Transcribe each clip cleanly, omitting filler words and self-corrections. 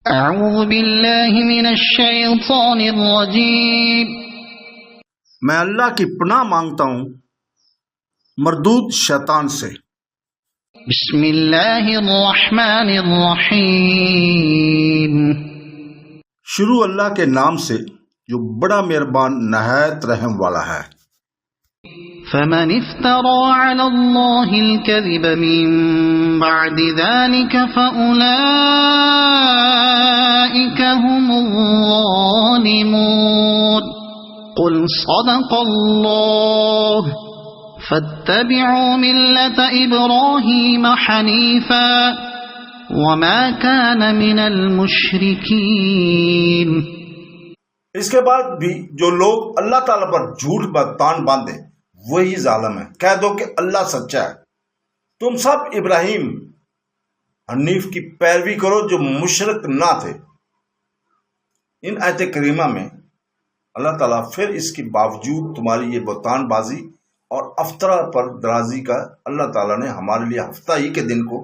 اعوذ باللہ من الشیطان الرجیم، میں اللہ کی پناہ مانگتا ہوں مردود شیطان سے۔ بسم اللہ الرحمن الرحیم، شروع اللہ کے نام سے جو بڑا مہربان نہایت رحم والا ہے۔ فمن افترى على الله الكذب من بعد ذلك فأولئك هم الظالمون۔ قل صدق الله فاتبعوا ملة إبراهيم حنيفا وما كان من المشركين۔ اس کے بعد بھی جو لوگ اللہ تعالیٰ پر جھوٹ بہتان باندھے وہی ظالم ہے۔ کہہ دو کہ اللہ سچا ہے۔ تم سب ابراہیم حنیف کی پیروی کرو جو مشرک نہ تھے۔ ان آیت کریمہ میں اللہ تعالیٰ پھر اس کے باوجود تمہاری یہ بہتان بازی اور افطرا پر درازی کا اللہ تعالیٰ نے ہمارے لیے ہفتہ ہی کے دن کو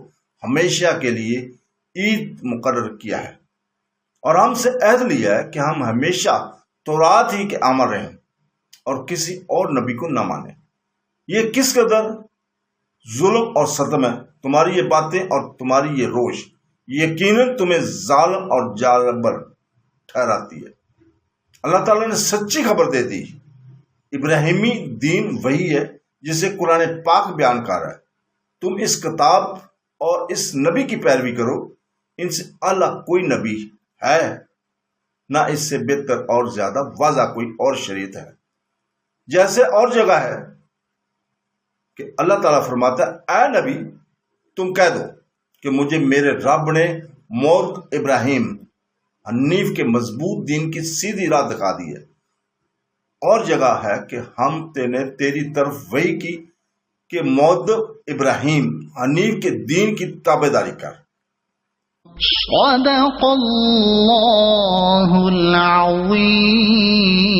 ہمیشہ کے لیے عید مقرر کیا ہے، اور ہم سے عہد لیا ہے کہ ہم ہمیشہ تورات ہی کے عمل رہیں اور کسی اور نبی کو نہ مانیں۔ یہ کس قدر ظلم اور ستم ہے تمہاری یہ باتیں اور تمہاری یہ روش، یقیناً تمہیں ظالم اور جابر ٹھہراتی ہے۔ اللہ تعالیٰ نے سچی خبر دے دی۔ ابراہیمی دین وہی ہے جسے قرآن پاک بیان کر رہا ہے۔ تم اس کتاب اور اس نبی کی پیروی کرو، ان سے اعلیٰ کوئی نبی ہے نہ اس سے بہتر اور زیادہ واضح کوئی اور شریعت ہے۔ جیسے اور جگہ ہے کہ اللہ تعالیٰ فرماتا ہے، اے نبی تم کہہ دو کہ مجھے میرے رب نے موت ابراہیم حنیف کے مضبوط دین کی سیدھی راہ دکھا دی ہے۔ اور جگہ ہے کہ ہم نے تیری طرف وحی کی کہ موت ابراہیم حنیف کے دین کی تابعداری کر۔ صدق اللہ العظیم۔